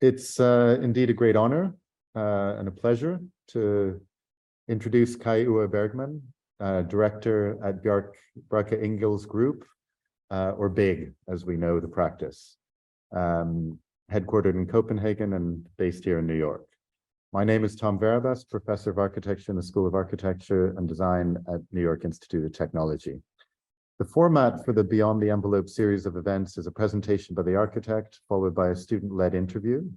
It's indeed a great honor and a pleasure to introduce KAI-UWE Bergmann, director at Bjarke Ingels Group, or BIG, as we know the practice, headquartered in Copenhagen and based here in New York. My name is Tom Verabas, professor of architecture in the School of Architecture and Design at New York Institute of Technology. The format for the Beyond the Envelope series of events is a presentation by the architect, followed by a student-led interview.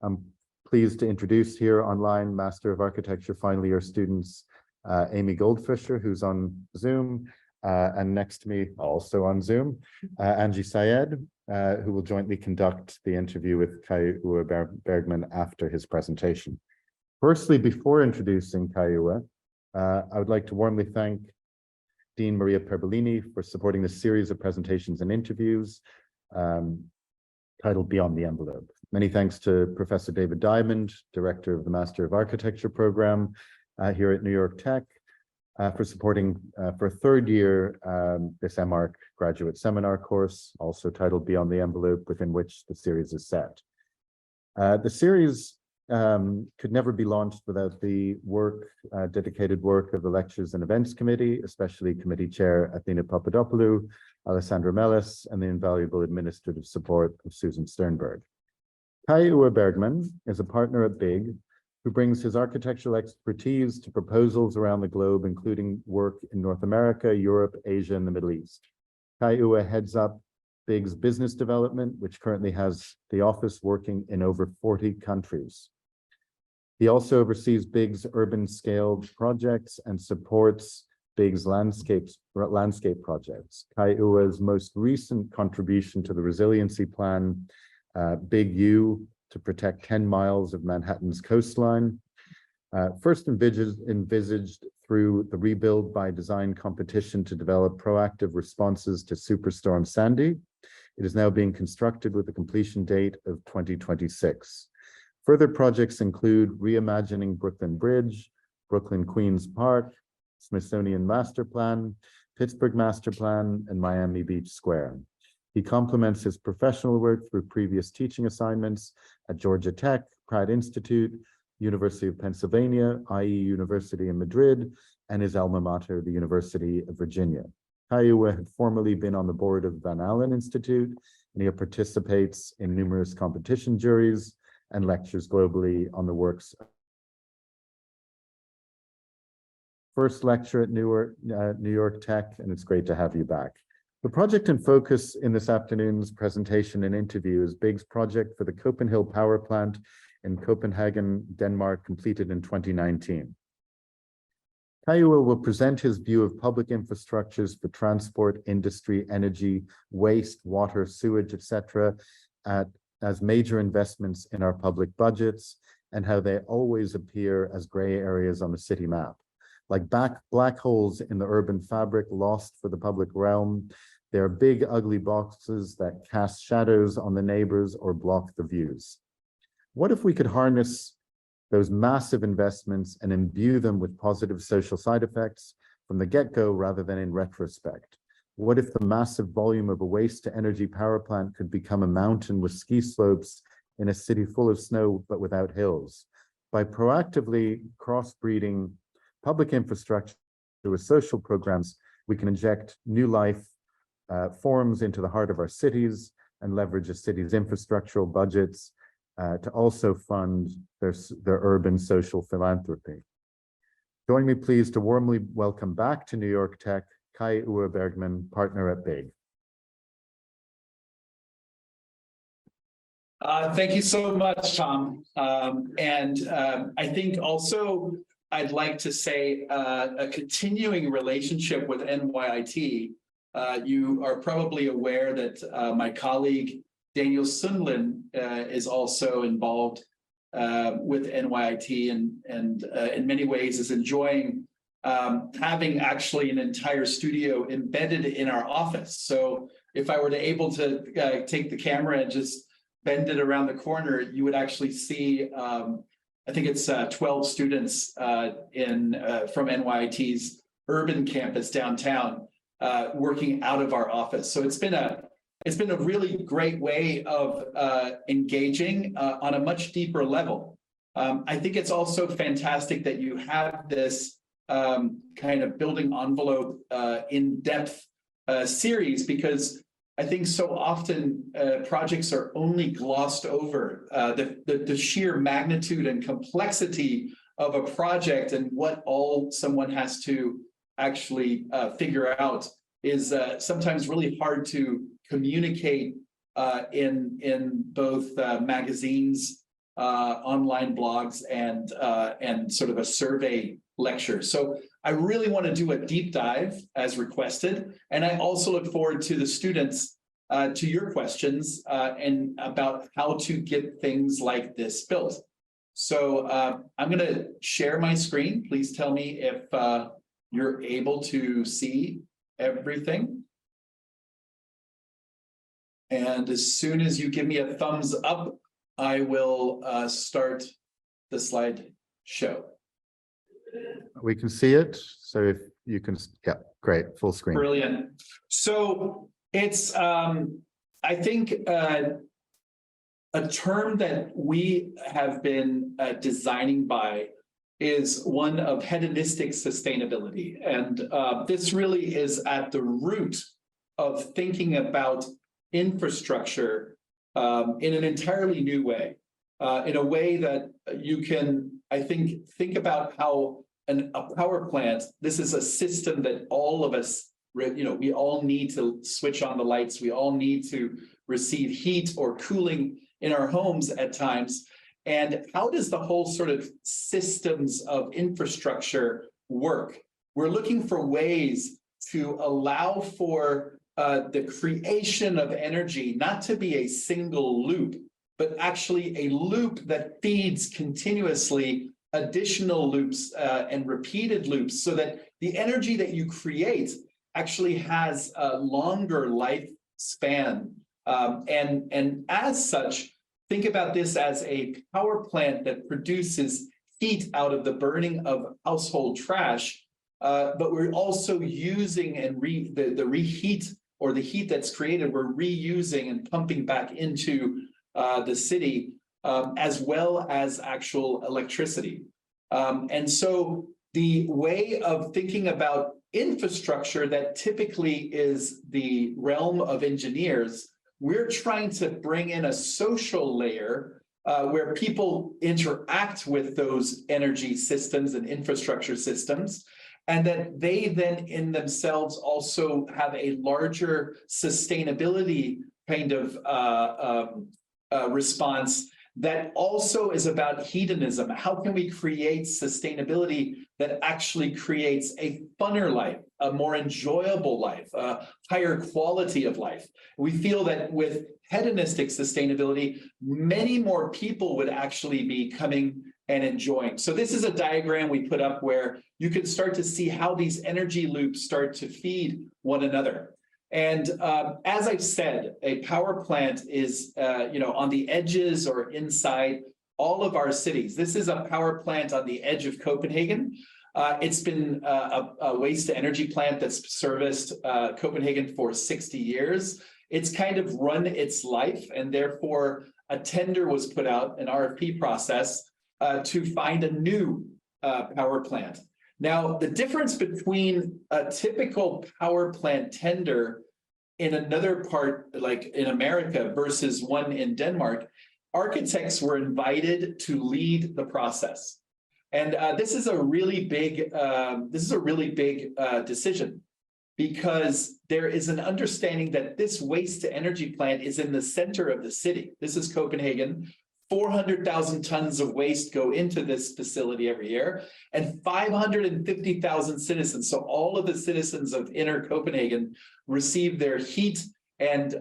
I'm pleased to introduce here online Master of Architecture final year students, Amy Goldfisher, who's on Zoom, and next to me, also on Zoom, Angie Syed, who will jointly conduct the interview with KAI-UWE Bergmann after his presentation. Firstly, before introducing KAI-UWE, I would like to warmly thank Dean Maria Perbolini for supporting this series of presentations and interviews titled Beyond the Envelope. Many thanks to Professor David Diamond, Director of the Master of Architecture program here at New York Tech, for supporting for a third year this MArch graduate seminar course, also titled Beyond the Envelope, within which the series is set. The series could never be launched without the dedicated work of the Lectures and Events Committee, especially Committee Chair Athena Papadopoulou, Alessandra Mellis, and the invaluable administrative support of Susan Sternberg. KAI-UWE Bergmann is a partner at BIG, who brings his architectural expertise to proposals around the globe, including work in North America, Europe, Asia, and the Middle East. KAI-UWE heads up BIG's business development, which currently has the office working in over 40 countries. He also oversees BIG's urban scale projects and supports BIG's landscape projects. KAI-UWE's most recent contribution to the resiliency plan, BIG-U, to protect 10 miles of Manhattan's coastline, first envisaged through the Rebuild by Design competition to develop proactive responses to Superstorm Sandy. It is now being constructed with a completion date of 2026. Further projects include Reimagining Brooklyn Bridge, Brooklyn Queens Park, Smithsonian Master Plan, Pittsburgh Master Plan, and Miami Beach Square. He complements his professional work through previous teaching assignments at Georgia Tech, Pratt Institute, University of Pennsylvania, IE University in Madrid, and his alma mater, the University of Virginia. KAI-UWE had formerly been on the board of Van Allen Institute, and he participates in numerous competition juries and lectures globally on the works. First lecture at New York Tech, and it's great to have you back. The project in focus in this afternoon's presentation and interview is BIG's project for the COPENHILL power plant in Copenhagen, Denmark, completed in 2019. KAI-UWE will present his view of public infrastructures for transport, industry, energy, waste, water, sewage, etc., as major investments in our public budgets, and how they always appear as gray areas on the city map. Like black holes in the urban fabric lost for the public realm, they are big, ugly boxes that cast shadows on the neighbors or block the views. What if we could harness those massive investments and imbue them with positive social side effects from the get-go rather than in retrospect? What if the massive volume of a waste-to-energy power plant could become a mountain with ski slopes in a city full of snow but without hills? By proactively crossbreeding public infrastructure with social programs, we can inject new life forms into the heart of our cities and leverage a city's infrastructural budgets to also fund their urban social philanthropy. Join me, please, to warmly welcome back to New York Tech, KAI-UWE Bergmann, partner at BIG. Thank you so much, Tom. I think also I'd like to say a continuing relationship with NYIT. You are probably aware that my colleague Daniel Sundlin is also involved with NYIT and in many ways is enjoying having actually an entire studio embedded in our office. So if I were able to take the camera and just bend it around the corner, you would actually see I think it's 12 students from NYIT's urban campus downtown working out of our office. So it's been a it's been a really great way of engaging on a much deeper level. I think it's also fantastic that you have this kind of building envelope in-depth series, because I think so often projects are only glossed over. The sheer magnitude and complexity of a project and what all someone has to actually figure out is sometimes really hard to communicate in both magazines, online blogs, and sort of a survey lecture. So I really want to do a deep dive as requested, and I also look forward to the students to your questions and about how to get things like this built. So I'm going to share my screen. Please tell me if you're able to see everything. And as soon as you give me a thumbs up, I will start the slide show. We can see it. So if you can, yeah, great, full screen. Brilliant. So it's, I think, a term that we have been designing by is one of hedonistic sustainability. And this really is at the root of thinking about infrastructure in an entirely new way, in a way that you can, I think about how a power plant, this is a system that all of us, we all need to switch on the lights. We all need to receive heat or cooling in our homes at times. And how does the whole sort of systems of infrastructure work? We're looking for ways to allow for the creation of energy, not to be a single loop, but actually a loop that feeds continuously additional loops and repeated loops, so that the energy that you create actually has a longer lifespan. And as such, think about this as a power plant that produces heat out of the burning of household trash, but we're also using and the reheat, or the heat that's created, we're reusing and pumping back into the city, as well as actual electricity. And so the way of thinking about infrastructure that typically is the realm of engineers, we're trying to bring in a social layer where people interact with those energy systems and infrastructure systems, and that they then in themselves also have a larger sustainability kind of response that also is about hedonism. How can we create sustainability that actually creates a funner life, a more enjoyable life, a higher quality of life? We feel that with hedonistic sustainability, many more people would actually be coming and enjoying. So this is a diagram we put up where you can start to see how these energy loops start to feed one another. And as I've said, a power plant is, on the edges or inside all of our cities. This is a power plant on the edge of Copenhagen. It's been a waste to energy plant that's serviced Copenhagen for 60 years. It's kind of run its life, and therefore a tender was put out, an RFP process, to find a new power plant. Now, the difference between a typical power plant tender in another part, like in America, versus one in Denmark, architects were invited to lead the process. And this is a really big decision, because there is an understanding that this waste to energy plant is in the center of the city. This is Copenhagen. 400,000 tons of waste go into this facility every year, and 550,000 citizens. So all of the citizens of inner Copenhagen receive their heat and,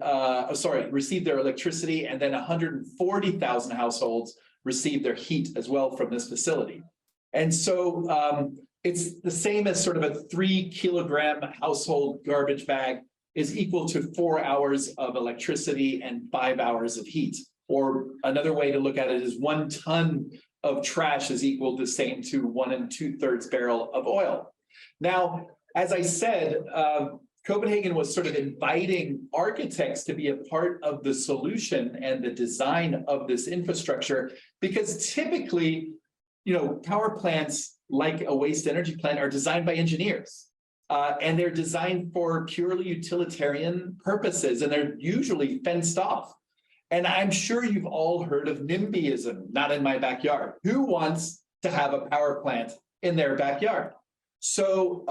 receive their electricity, and then 140,000 households receive their heat as well from this facility. And so it's the same as sort of a 3-kilogram household garbage bag is equal to 4 hours of electricity and 5 hours of heat. Or another way to look at it is 1 ton of trash is equal to the same to 1 2/3 barrel of oil. Now, as I said, Copenhagen was sort of inviting architects to be a part of the solution and the design of this infrastructure, because typically, power plants like a waste energy plant are designed by engineers. And they're designed for purely utilitarian purposes, and they're usually fenced off. And I'm sure you've all heard of NIMBYism, not in my backyard. Who wants to have a power plant in their backyard? So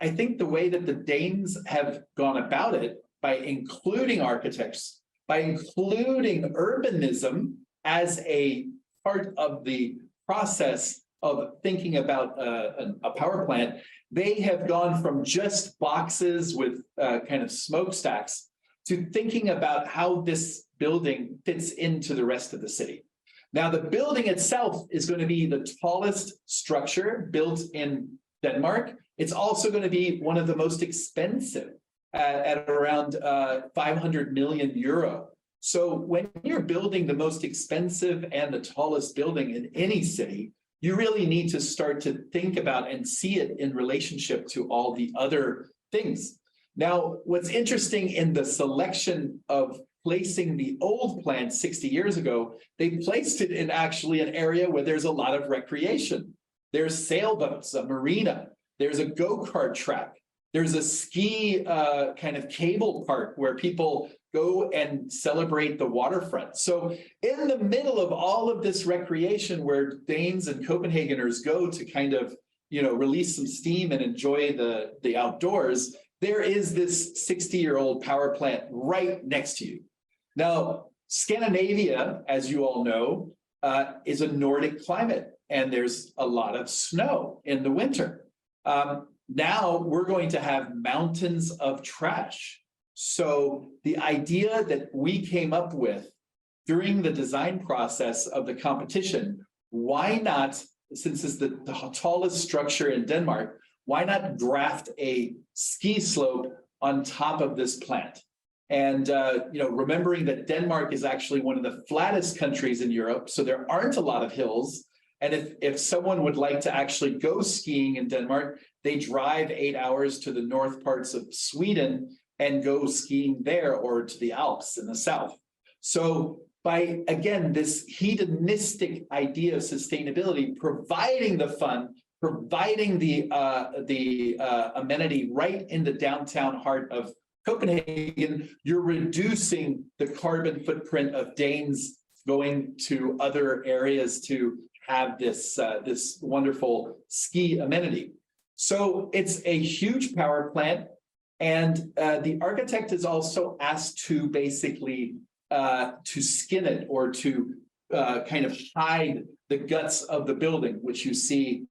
I think the way that the Danes have gone about it, by including architects, by including urbanism as a part of the process of thinking about a power plant, they have gone from just boxes with kind of smokestacks to thinking about how this building fits into the rest of the city. Now, the building itself is going to be the tallest structure built in Denmark. It's also going to be one of the most expensive at around 500 million euro. So when you're building the most expensive and the tallest building in any city, you really need to start to think about and see it in relationship to all the other things. Now, what's interesting in the selection of placing the old plant 60 years ago, they placed it in actually an area where there's a lot of recreation. There's sailboats, a marina, there's a go-kart track, there's a ski kind of cable park where people go and celebrate the waterfront. So in the middle of all of this recreation where Danes and Copenhageners go to kind of, release some steam and enjoy the outdoors, there is this 60-year-old power plant right next to you. Now, Scandinavia, as you all know, is a Nordic climate, and there's a lot of snow in the winter. Now we're going to have mountains of trash. So the idea that we came up with during the design process of the competition, why not, since it's the tallest structure in Denmark, why not graft a ski slope on top of this plant? And, remembering that Denmark is actually one of the flattest countries in Europe, so there aren't a lot of hills. And if someone would like to actually go skiing in Denmark, they drive 8 hours to the north parts of Sweden and go skiing there, or to the Alps in the south. So by, again, this hedonistic idea of sustainability, providing the fun, providing the amenity right in the downtown heart of Copenhagen, you're reducing the carbon footprint of Danes going to other areas to have this wonderful ski amenity. So it's a huge power plant, and the architect is also asked to basically to skin it, or to kind of hide the guts of the building, which you see,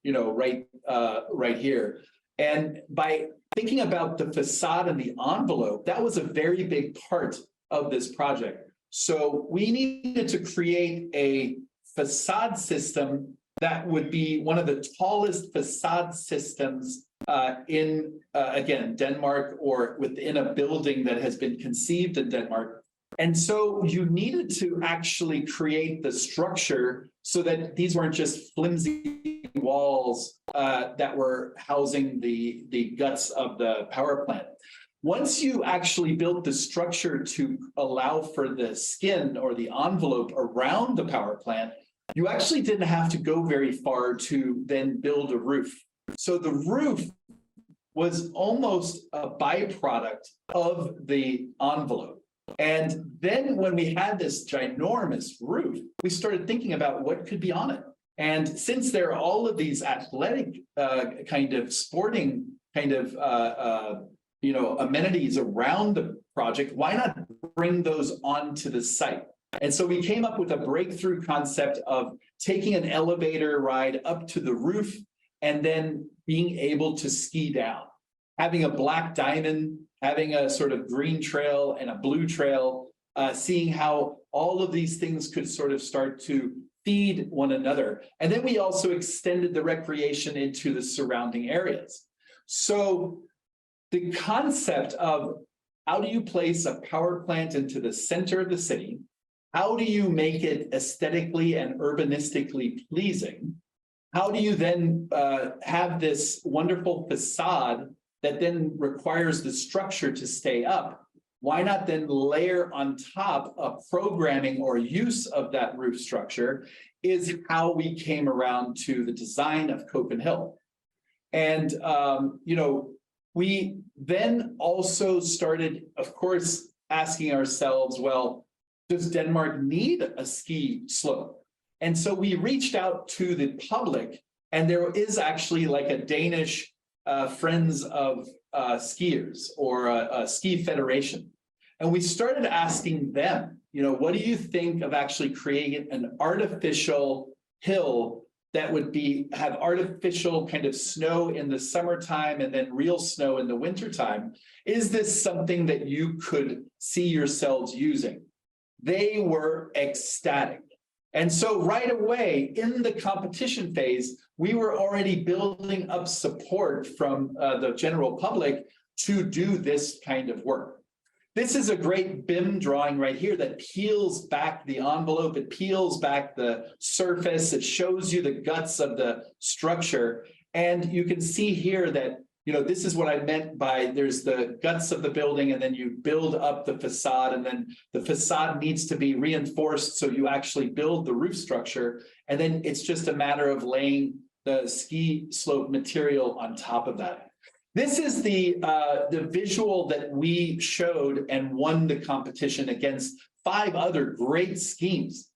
right here. And by thinking about the facade and the envelope, that was a very big part of this project. So we needed to create a facade system that would be one of the tallest facade systems in, again, Denmark, or within a building that has been conceived in Denmark. And so you needed to actually create the structure so that these weren't just flimsy walls that were housing the guts of the power plant. Once you actually built the structure to allow for the skin or the envelope around the power plant, you actually didn't have to go very far to then build a roof. So the roof was almost a byproduct of the envelope. And then when we had this ginormous roof, we started thinking about what could be on it. And since there are all of these athletic kind of sporting kind of amenities around the project, why not bring those onto the site? And so we came up with a breakthrough concept of taking an elevator ride up to the roof and then being able to ski down, having a black diamond, having a sort of green trail and a blue trail, seeing how all of these things could sort of start to feed one another. And then we also extended the recreation into the surrounding areas. So the concept of how do you place a power plant into the center of the city? How do you make it aesthetically and urbanistically pleasing? How do you then have this wonderful facade that then requires the structure to stay up, why not then layer on top a programming or use of that roof structure is how we came around to the design of COPENHILL. And, we then also started, of course, asking ourselves, well, does Denmark need a ski slope? And so we reached out to the public, and there is actually like a Danish Friends of Skiers or a ski federation. And we started asking them, what do you think of actually creating an artificial hill that would have artificial kind of snow in the summertime and then real snow in the wintertime? Is this something that you could see yourselves using? They were ecstatic. And so right away in the competition phase, we were already building up support from the general public to do this kind of work. This is a great BIM drawing right here that peels back the envelope. It peels back the surface. It shows you the guts of the structure. And you can see here that, this is what I meant by there's the guts of the building, and then you build up the facade, and then the facade needs to be reinforced. So you actually build the roof structure. And then it's just a matter of laying the ski slope material on top of that. This is the visual that we showed and won the competition against 5 other great schemes.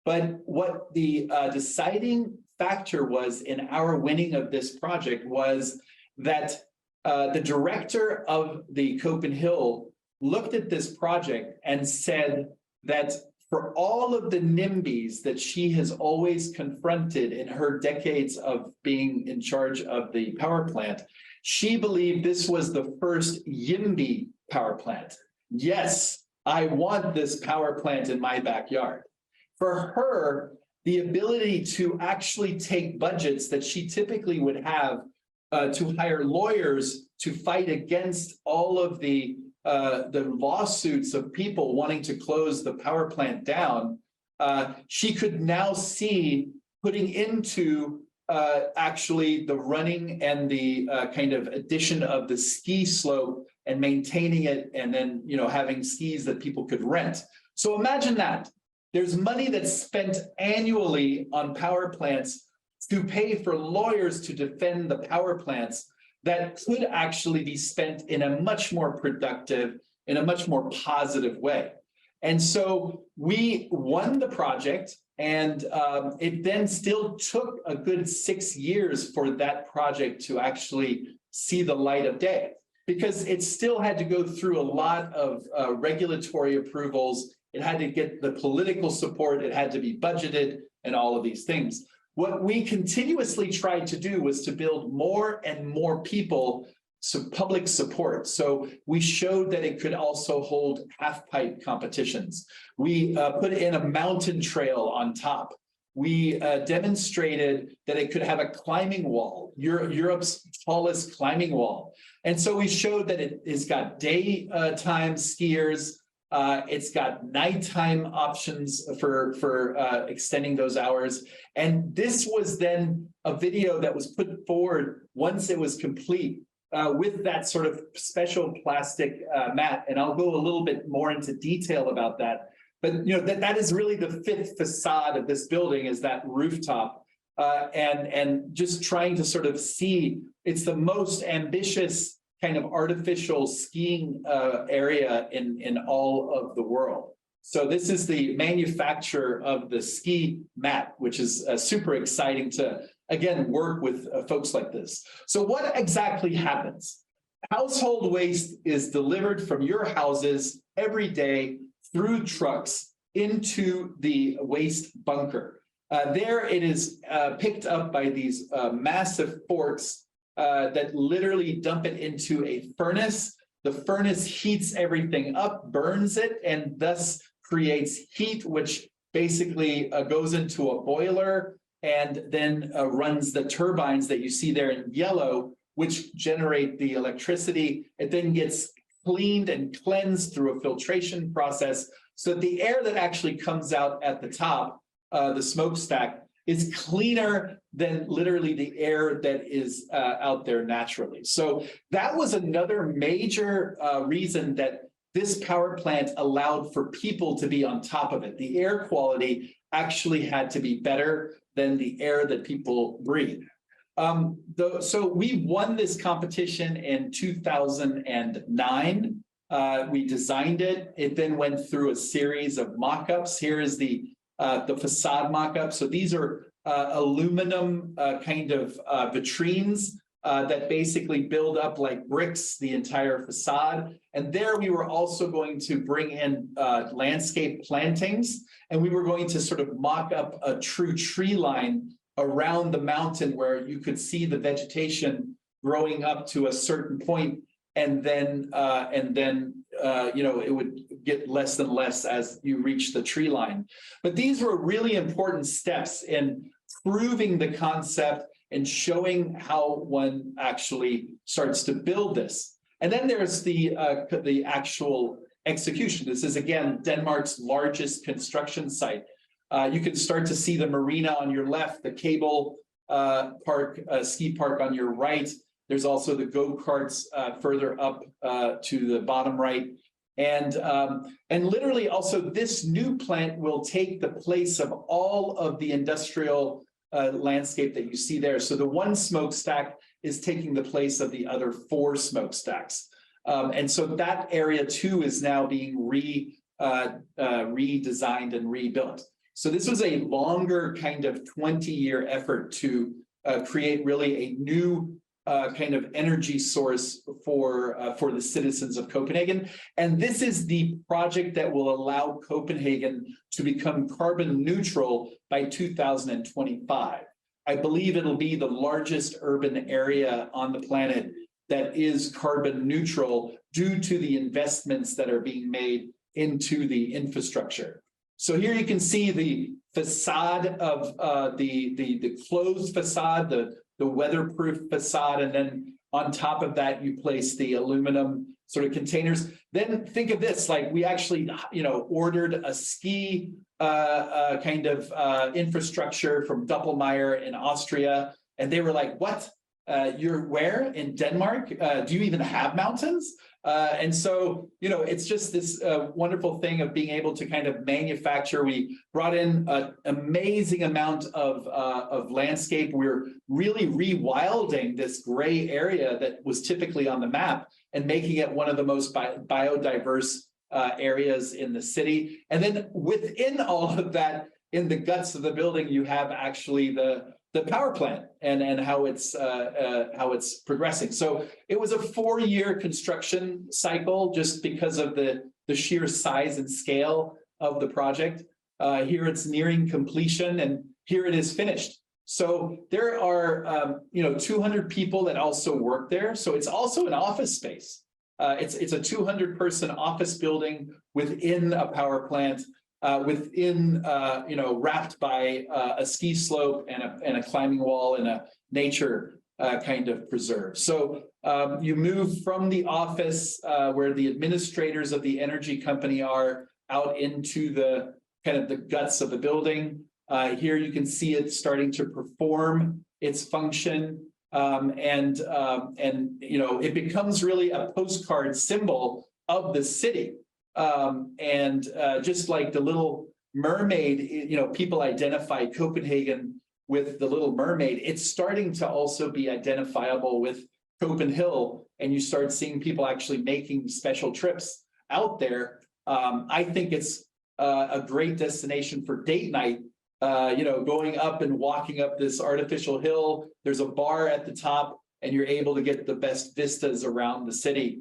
But what the deciding factor was in our winning of this project was that the director of the COPENHILL looked at this project and said that for all of the NIMBYs that she has always confronted in her decades of being in charge of the power plant, she believed this was the first YIMBY power plant. Yes, I want this power plant in my backyard. For her, the ability to actually take budgets that she typically would have to hire lawyers to fight against all of the lawsuits of people wanting to close the power plant down, she could now see putting into actually the running and the kind of addition of the ski slope and maintaining it, and then having skis that people could rent. So imagine that. There's money that's spent annually on power plants to pay for lawyers to defend the power plants that could actually be spent in a much more productive, in a much more positive way. And so we won the project, and it then still took a good 6 years for that project to actually see the light of day, because it still had to go through a lot of regulatory approvals. It had to get the political support. It had to be budgeted and all of these things. What we continuously tried to do was to build more and more people, so public support. So we showed that it could also hold half-pipe competitions. We put in a mountain trail on top. We demonstrated that it could have a climbing wall, Europe's tallest climbing wall. And so we showed that it has got daytime skiers. It's got nighttime options for extending those hours. And this was then a video that was put forward once it was complete with that sort of special plastic mat. And I'll go a little bit more into detail about that. But that is really the 5th facade of this building, is that rooftop. And just trying to sort of see, it's the most ambitious kind of artificial skiing area in all of the world. So this is the manufacture of the ski mat, which is super exciting to, again, work with folks like this. So what exactly happens? Household waste is delivered from your houses every day through trucks into the waste bunker. There it is picked up by these massive forks that literally dump it into a furnace. The furnace heats everything up, burns it, and thus creates heat, which basically goes into a boiler and then runs the turbines that you see there in yellow, which generate the electricity. It then gets cleaned and cleansed through a filtration process, so that the air that actually comes out at the top, the smokestack, is cleaner than literally the air that is out there naturally. So that was another major reason that this power plant allowed for people to be on top of it. The air quality actually had to be better than the air that people breathe. So we won this competition in 2009. We designed it. It then went through a series of mock-ups. Here is the facade mock-up. So these are aluminum kind of vitrines that basically build up like bricks the entire facade. And there we were also going to bring in landscape plantings, and we were going to sort of mock up a true tree line around the mountain where you could see the vegetation growing up to a certain point, and then you know, it would get less and less as you reach the tree line. But these were really important steps in proving the concept and showing how one actually starts to build this. And then there's the actual execution. This is, again, Denmark's largest construction site. You can start to see the marina on your left, the cable park, ski park on your right. There's also the go-karts further up to the bottom right. And literally also this new plant will take the place of all of the industrial landscape that you see there. So the one smokestack is taking the place of the other 4 smokestacks. And so that area too is now being redesigned and rebuilt. So this was a longer kind of 20-year effort to create really a new kind of energy source for the citizens of Copenhagen. And this is the project that will allow Copenhagen to become carbon neutral by 2025. I believe it'll be the largest urban area on the planet that is carbon neutral due to the investments that are being made into the infrastructure. So here you can see the facade of the closed facade, the weatherproof facade, and then on top of that you place the aluminum sort of containers. Then think of this, like we actually, you know, ordered a ski kind of infrastructure from Doppelmayr in Austria, and they were like, what? You're where? In Denmark? Do you even have mountains? And so, you know, it's just this wonderful thing of being able to kind of manufacture. We brought in an amazing amount of landscape. We're really rewilding this gray area that was typically on the map and making it one of the most biodiverse areas in the city. And then within all of that, in the guts of the building, you have actually the power plant and how it's progressing. So it was a 4-year construction cycle just because of the sheer size and scale of the project. Here it's nearing completion, and here it is finished. So there are 200 people that also work there. So it's also an office space. It's a 200-person office building within a power plant. Wrapped by a ski slope and a climbing wall and a nature kind of preserve. So you move from the office where the administrators of the energy company are out into the kind of the guts of the building. Here you can see it starting to perform its function. And it becomes really a postcard symbol of the city. Just like the Little Mermaid, people identify Copenhagen with the Little Mermaid. It's starting to also be identifiable with COPENHILL, and you start seeing people actually making special trips out there. I think it's a great destination for date night. Going up and walking up this artificial hill. There's a bar at the top, and you're able to get the best vistas around the city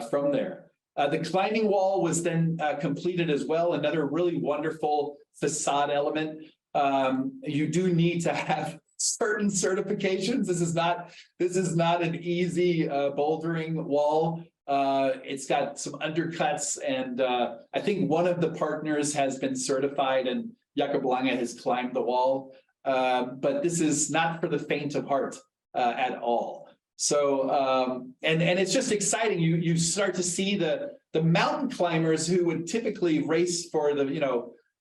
from there. The climbing wall was then completed as well, another really wonderful facade element. You do need to have certain certifications. This is not an easy bouldering wall. It's got some undercuts, and I think one of the partners has been certified, and Jakob Lange has climbed the wall. But this is not for the faint of heart at all. So, and it's just exciting. You start to see the mountain climbers who would typically race for the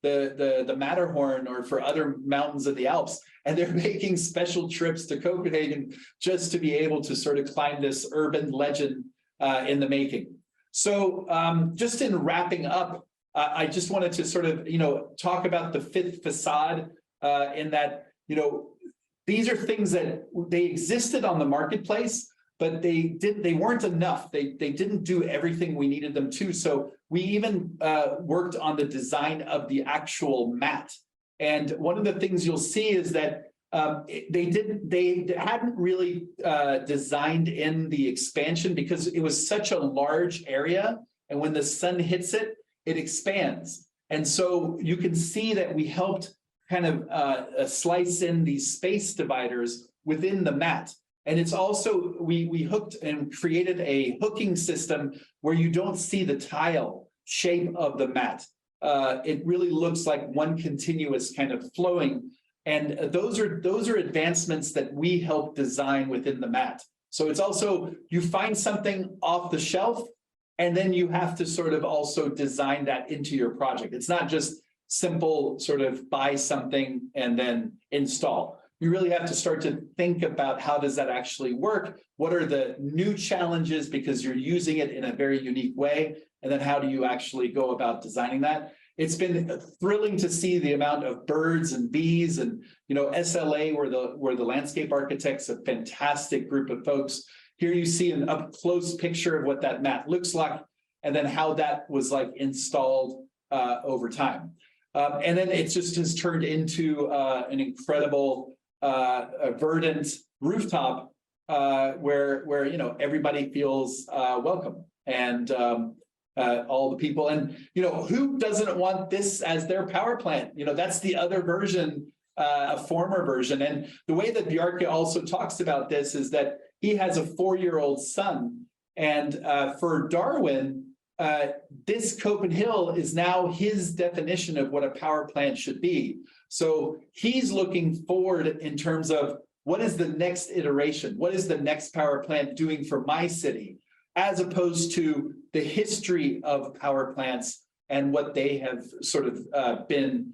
the Matterhorn or for other mountains of the Alps, and they're making special trips to Copenhagen just to be able to sort of climb this urban legend in the making. So just in wrapping up, I just wanted to sort of, talk about the fifth facade in that, these are things that they existed on the marketplace, but they weren't enough. They didn't do everything we needed them to. So we even worked on the design of the actual mat. And one of the things you'll see is that they hadn't really designed in the expansion because it was such a large area. And when the sun hits it, it expands. And so you can see that we helped kind of slice in these space dividers within the mat. And it's also, we hooked and created a hooking system where you don't see the tile shape of the mat. It really looks like one continuous kind of flowing. And those are advancements that we help design within the mat. So it's also, you find something off the shelf, and then you have to sort of also design that into your project. It's not just simple sort of buy something and then install. You really have to start to think about how does that actually work? What are the new challenges because you're using it in a very unique way? And then how do you actually go about designing that? It's been thrilling to see the amount of birds and bees and, SLA were the landscape architects, a fantastic group of folks. Here you see an up close picture of what that mat looks like and then how that was like installed over time. And then it just has turned into an incredible verdant rooftop where everybody feels welcome, and all the people, and who doesn't want this as their power plant? That's the other version, a former version. And the way that Bjarke also talks about this is that he has a 4-year-old son, and for Darwin, this COPENHILL is now his definition of what a power plant should be. So he's looking forward in terms of what is the next iteration? What is the next power plant doing for my city? As opposed to the history of power plants and what they have sort of been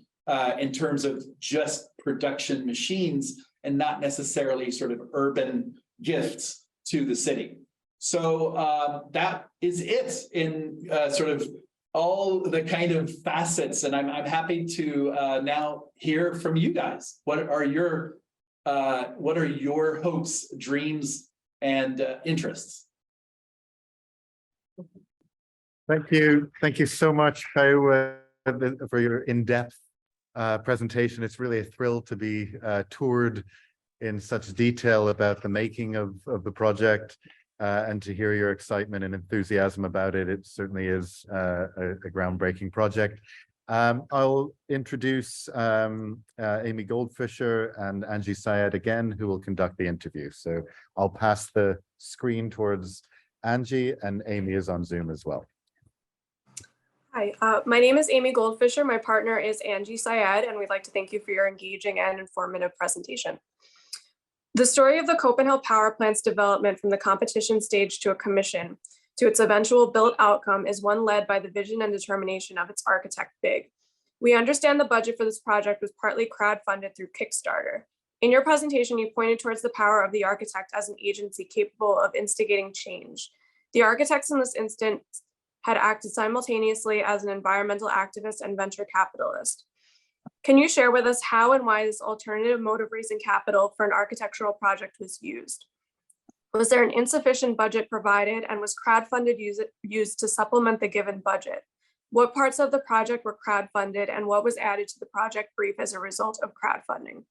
in terms of just production machines and not necessarily sort of urban gifts to the city. So that is it in sort of all the kind of facets. And I'm happy to now hear from you guys. What are your hopes, dreams, and interests? Thank you. Thank you so much, KAI-UWE, for your in-depth presentation. It's really a thrill to be toured in such detail about the making of the project and to hear your excitement and enthusiasm about it. It certainly is a groundbreaking project. I'll introduce Amy Goldfisher and Angie Syed again, who will conduct the interview. So I'll pass the screen towards Angie, and Amy is on Zoom as well. Hi, my name is Amy Goldfisher. My partner is Angie Syed, and we'd like to thank you for your engaging and informative presentation. The story of the COPENHILL power plant's development from the competition stage to a commission to its eventual built outcome is one led by the vision and determination of its architect, BIG. We understand the budget for this project was partly crowdfunded through Kickstarter. In your presentation, you pointed towards the power of the architect as an agency capable of instigating change. The architects in this instance had acted simultaneously as an environmental activist and venture capitalist. Can you share with us how and why this alternative mode of raising capital for an architectural project was used? Was there an insufficient budget provided, and was crowdfunded used to supplement the given budget? What parts of the project were crowdfunded, and what was added to the project brief as a result of crowdfunding?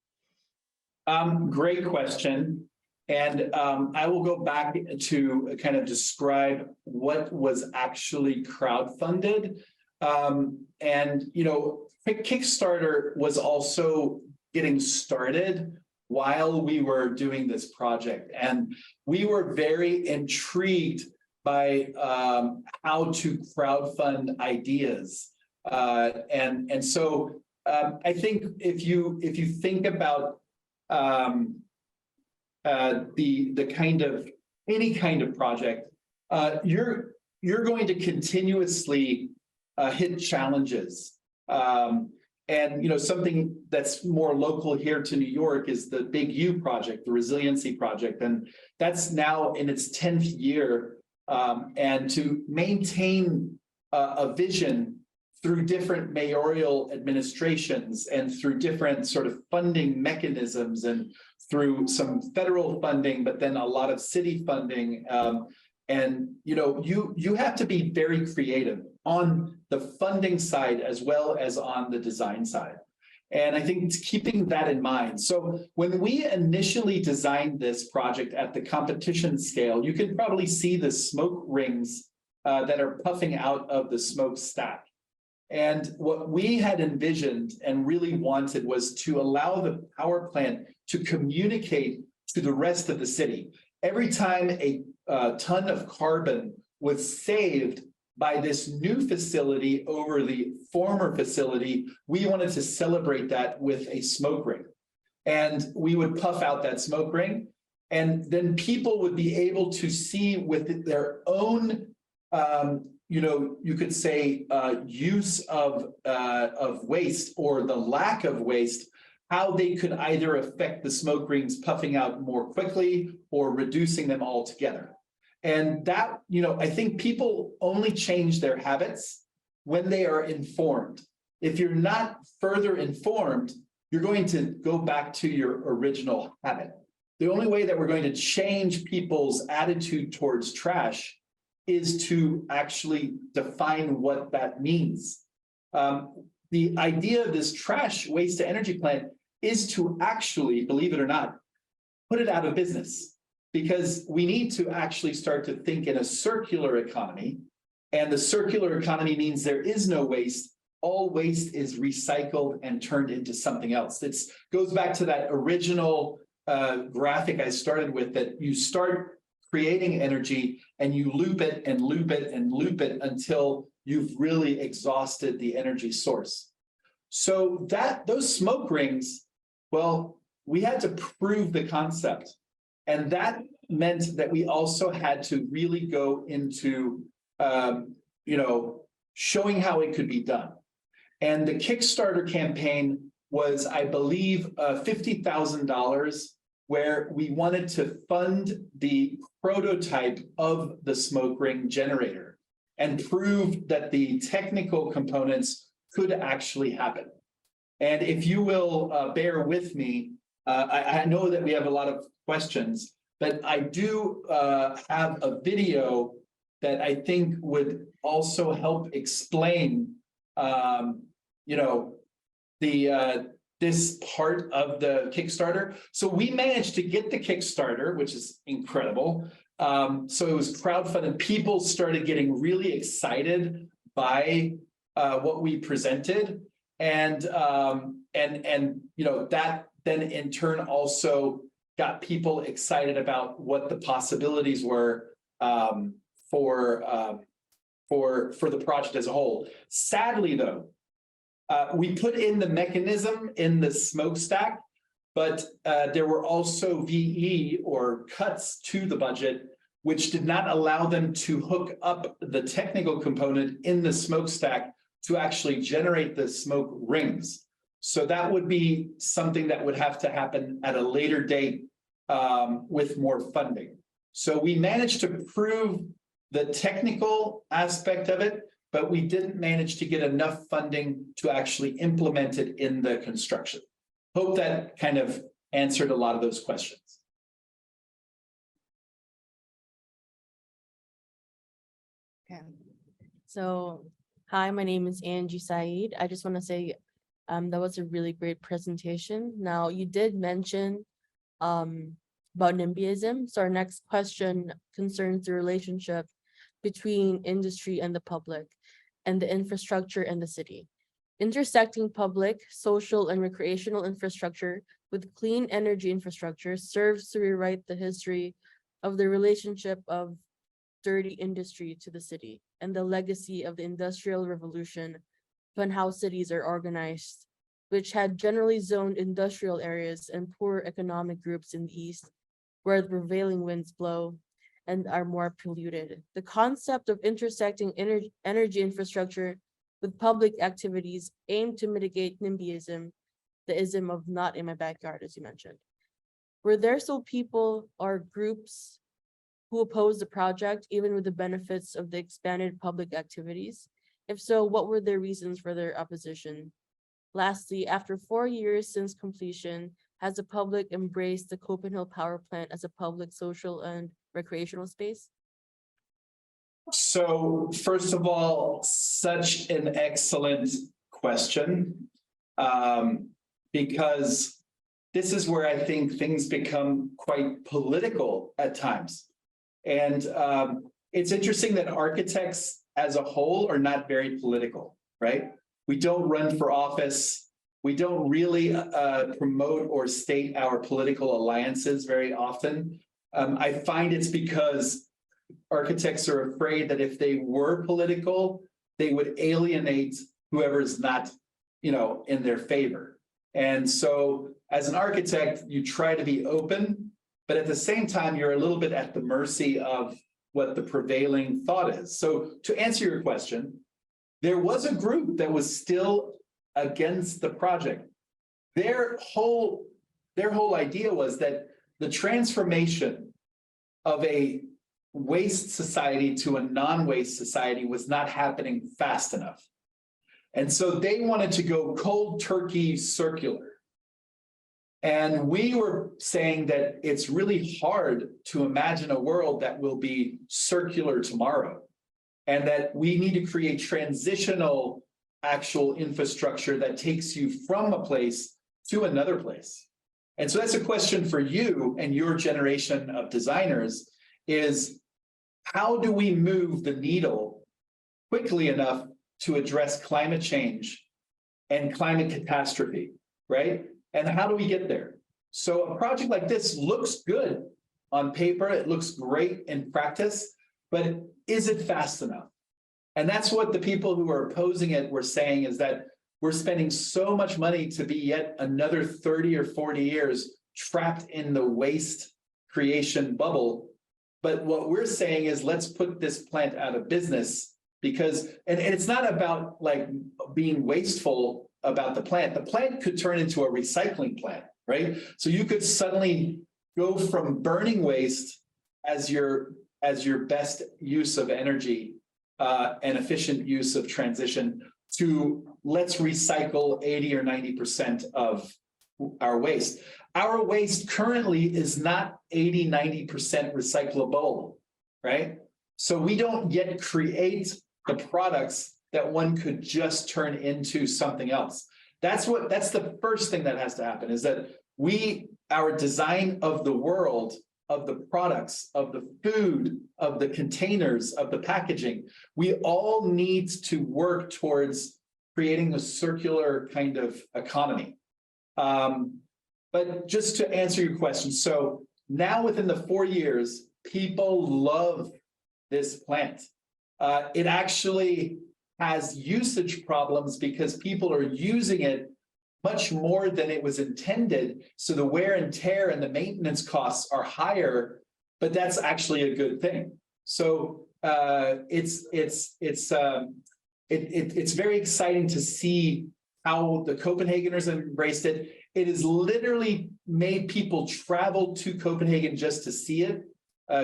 Great question. And I will go back to kind of describe what was actually crowdfunded. And, Kickstarter was also getting started while we were doing this project. And we were very intrigued by how to crowdfund ideas. And so I think if you think about the kind of any kind of project, you're going to continuously hit challenges. And something that's more local here to New York is the Big U project, the resiliency project, and that's now in its 10th year. And to maintain a vision through different mayoral administrations and through different sort of funding mechanisms and through some federal funding, but then a lot of city funding. And you have to be very creative on the funding side as well as on the design side. And I think it's keeping that in mind. So when we initially designed this project at the competition scale, you can probably see the smoke rings that are puffing out of the smokestack. And what we had envisioned and really wanted was to allow the power plant to communicate to the rest of the city. Every time a ton of carbon was saved by this new facility over the former facility, we wanted to celebrate that with a smoke ring. And we would puff out that smoke ring, and then people would be able to see with their own you could say use of waste or the lack of waste, how they could either affect the smoke rings puffing out more quickly or reducing them altogether. And that, I think people only change their habits when they are informed. If you're not further informed, you're going to go back to your original habit. The only way that we're going to change people's attitude towards trash is to actually define what that means. The idea of this trash waste to energy plant is to actually, believe it or not, put it out of business, because we need to actually start to think in a circular economy. And the circular economy means there is no waste. All waste is recycled and turned into something else. It goes back to that original graphic I started with, that you start creating energy and you loop it and loop it and loop it until you've really exhausted the energy source. So those smoke rings, well, we had to prove the concept. And that meant that we also had to really go into, showing how it could be done. And the Kickstarter campaign was, I believe, $50,000, where we wanted to fund the prototype of the smoke ring generator and prove that the technical components could actually happen. And if you will bear with me, I know that we have a lot of questions, but I do have a video that I think would also help explain, this part of the Kickstarter. So we managed to get the Kickstarter, which is incredible. So it was crowdfunded. People started getting really excited by what we presented, and that then in turn also got people excited about what the possibilities were for the project as a whole. Sadly, though, we put in the mechanism in the smokestack, but there were also VE or cuts to the budget, which did not allow them to hook up the technical component in the smokestack to actually generate the smoke rings. So that would be something that would have to happen at a later date with more funding. So we managed to prove the technical aspect of it, but we didn't manage to get enough funding to actually implement it in the construction. Hope that kind of answered a lot of those questions. Okay. So, hi, my name is Angie Saeed. I just want to say that was a really great presentation. Now, you did mention about NIMBYism. So our next question concerns the relationship between industry and the public and the infrastructure in the city. Intersecting public, social, and recreational infrastructure with clean energy infrastructure serves to rewrite the history of the relationship of dirty industry to the city and the legacy of the Industrial Revolution on how cities are organized, which had generally zoned industrial areas and poor economic groups in the east, where the prevailing winds blow and are more polluted. The concept of intersecting energy infrastructure with public activities aimed to mitigate NIMBYism, the ism of not in my backyard, as you mentioned. Were there still people or groups who opposed the project, even with the benefits of the expanded public activities? If so, what were their reasons for their opposition? Lastly, after 4 years since completion, has the public embraced the COPENHILL power plant as a public, social, and recreational space? So first of all, such an excellent question, because this is where I think things become quite political at times. And it's interesting that architects as a whole are not very political, right? We don't run for office. We don't really promote or state our political alliances very often. I find it's because architects are afraid that if they were political, they would alienate whoever is not, in their favor. And so as an architect, you try to be open, but at the same time, you're a little bit at the mercy of what the prevailing thought is. So to answer your question, there was a group that was still against the project. Their whole idea was that the transformation of a waste society to a non-waste society was not happening fast enough. And so they wanted to go cold turkey circular. And we were saying that it's really hard to imagine a world that will be circular tomorrow, and that we need to create transitional actual infrastructure that takes you from a place to another place. And so that's a question for you and your generation of designers is, how do we move the needle quickly enough to address climate change and climate catastrophe, right? And how do we get there? So a project like this looks good on paper, it looks great in practice, but is it fast enough? And that's what the people who are opposing it were saying, is that we're spending so much money to be yet another 30 or 40 years trapped in the waste creation bubble. But what we're saying is, let's put this plant out of business, because, and it's not about like being wasteful about the plant could turn into a recycling plant, right? So you could suddenly go from burning waste as your best use of energy and efficient use of transition to let's recycle 80 or 90% of our waste. Our waste currently is not 80, 90% recyclable, right? So we don't yet create the products that one could just turn into something else. That's the first thing that has to happen, is that our design of the world, of the products, of the food, of the containers, of the packaging, we all need to work towards creating a circular kind of economy. But just to answer your question, so now within the 4 years, people love this plant. It actually has usage problems because people are using it much more than it was intended. So the wear and tear and the maintenance costs are higher, but that's actually a good thing. So it's very exciting to see how the Copenhageners embraced it. It has literally made people travel to Copenhagen just to see it.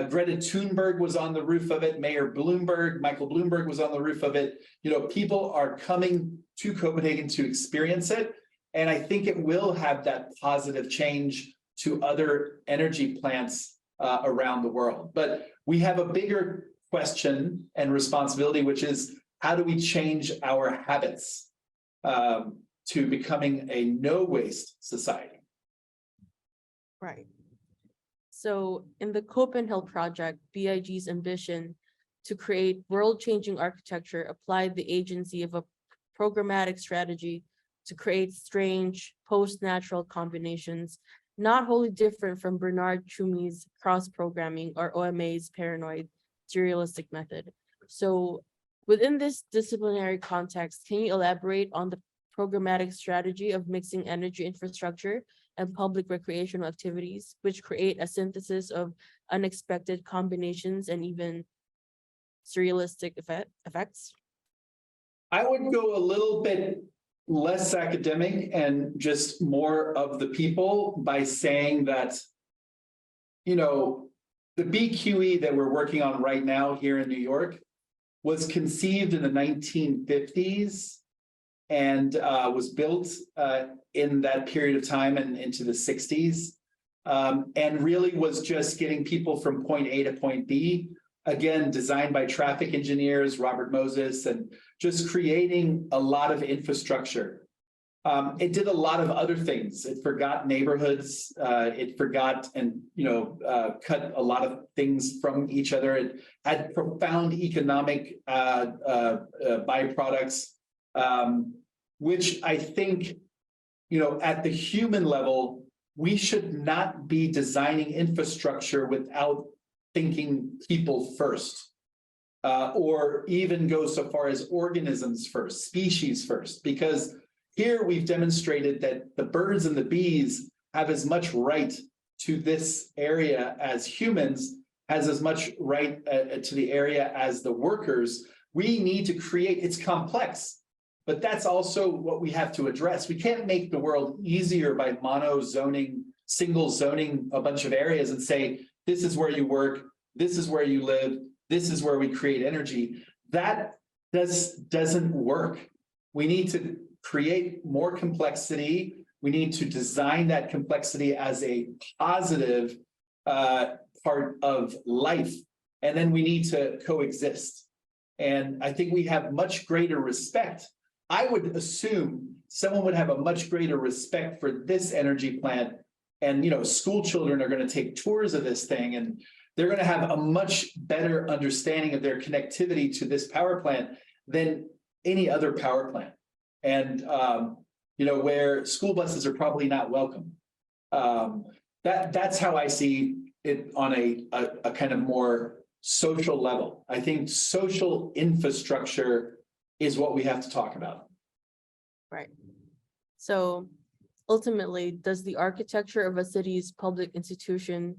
Greta Thunberg was on the roof of it. Mayor Bloomberg, Michael Bloomberg was on the roof of it. People are coming to Copenhagen to experience it. And I think it will have that positive change to other energy plants around the world. But we have a bigger question and responsibility, which is, how do we change our habits to becoming a no-waste society? Right. So in the COPENHILL project, BIG's ambition to create world-changing architecture applied the agency of a programmatic strategy to create strange post-natural combinations, not wholly different from Bernard Tschumy's cross-programming or OMA's paranoid serialistic method. So within this disciplinary context, can you elaborate on the programmatic strategy of mixing energy infrastructure and public recreational activities, which create a synthesis of unexpected combinations and even surrealistic effects? I would go a little bit less academic and just more of the people by saying that, you know, the BQE that we're working on right now here in New York was conceived in the 1950s and was built in that period of time and into the 60s, and really was just getting people from point A to point B, again, designed by traffic engineers, Robert Moses, and just creating a lot of infrastructure. It did a lot of other things. It forgot neighborhoods. It forgot and, you know, cut a lot of things from each other. It had profound economic byproducts, which I think, you know, at the human level, we should not be designing infrastructure without thinking people first, or even go so far as organisms first, species first, because here we've demonstrated that the birds and the bees have as much right to this area as humans, has as much right to the area as the workers. We need to create, it's complex, but that's also what we have to address. We can't make the world easier by mono zoning, single zoning a bunch of areas and say, this is where you work, this is where you live, this is where we create energy. That doesn't work. We need to create more complexity. We need to design that complexity as a positive part of life. And then we need to coexist. And I think we have much greater respect. I would assume someone would have a much greater respect for this energy plant. And, you know, school children are going to take tours of this thing, and they're going to have a much better understanding of their connectivity to this power plant than any other power plant. And, you know, where school buses are probably not welcome. That's how I see it on a kind of more social level. I think social infrastructure is what we have to talk about. Right. So ultimately, does the architecture of a city's public institution,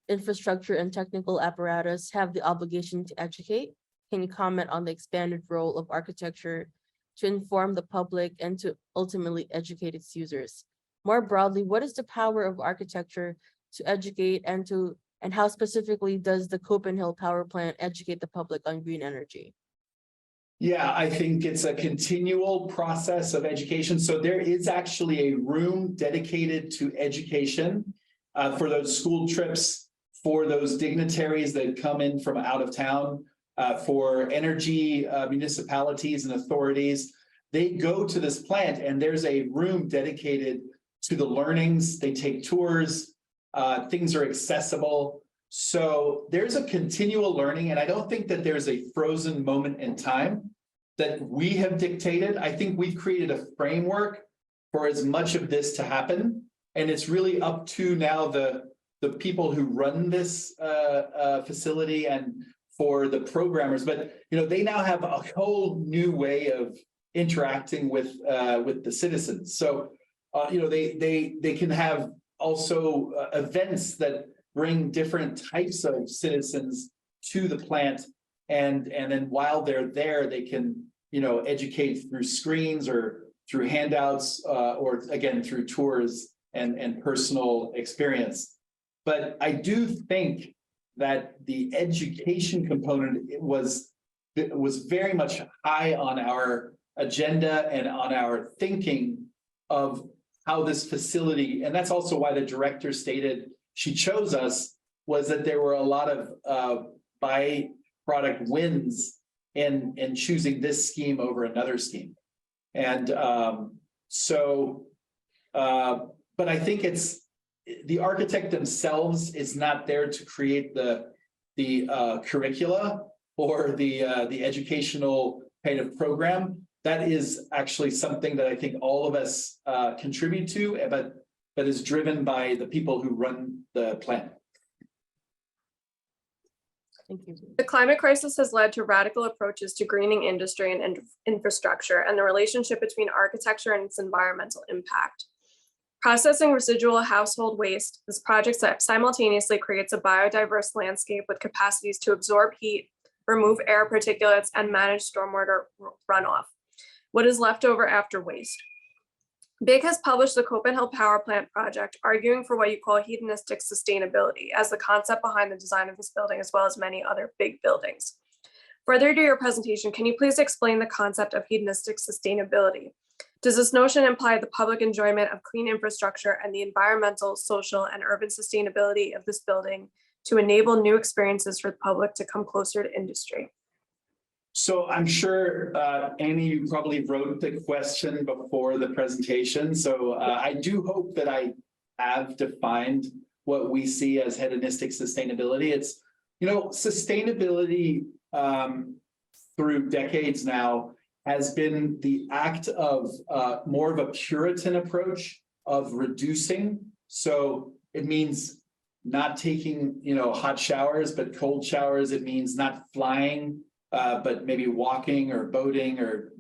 infrastructure, and technical apparatus have the obligation to educate? Can you comment on the expanded role of architecture to inform the public and to ultimately educate its users? More broadly, what is the power of architecture to educate, and how specifically does the COPENHILL power plant educate the public on green energy? Yeah, I think it's a continual process of education. So there is actually a room dedicated to education for those school trips, for those dignitaries that come in from out of town, for energy municipalities and authorities. They go to this plant and there's a room dedicated to the learnings. They take tours, things are accessible. So there's a continual learning, and I don't think that there's a frozen moment in time that we have dictated. I think we've created a framework for as much of this to happen. And it's really up to now the people who run this facility and for the programmers. But, you know, they now have a whole new way of interacting with the citizens. So, you know, they can have also events that bring different types of citizens to the plant, and then while they're there, they can, you know, educate through screens or through handouts, or again through tours and personal experience. But I do think that the education component was very much high on our agenda and on our thinking of how this facility, and that's also why the director stated she chose us, was that there were a lot of byproduct wins in choosing this scheme over another scheme. And but I think it's the architect themselves is not there to create the curricula or the educational kind of program. That is actually something that I think all of us contribute to, but that is driven by the people who run the plant. Thank you. The climate crisis has led to radical approaches to greening industry and infrastructure, and the relationship between architecture and its environmental impact. Processing residual household waste, this project simultaneously creates a biodiverse landscape with capacities to absorb heat, remove air particulates, and manage stormwater runoff. what is left over after waste. BIG has published the COPENHILL Power Plant project, arguing for what you call hedonistic sustainability as the concept behind the design of this building, as well as many other big buildings. Further to your presentation, can you please explain the concept of hedonistic sustainability? Does this notion imply the public enjoyment of clean infrastructure and the environmental, social, and urban sustainability of this building to enable new experiences for the public to come closer to industry? So I'm sure, Amy, you probably wrote the question before the presentation. So I do hope that I have defined what we see as hedonistic sustainability. It's, sustainability through decades now has been the act of more of a Puritan approach of reducing. So it means not taking, hot showers, but cold showers. It means not flying, but maybe walking or boating or,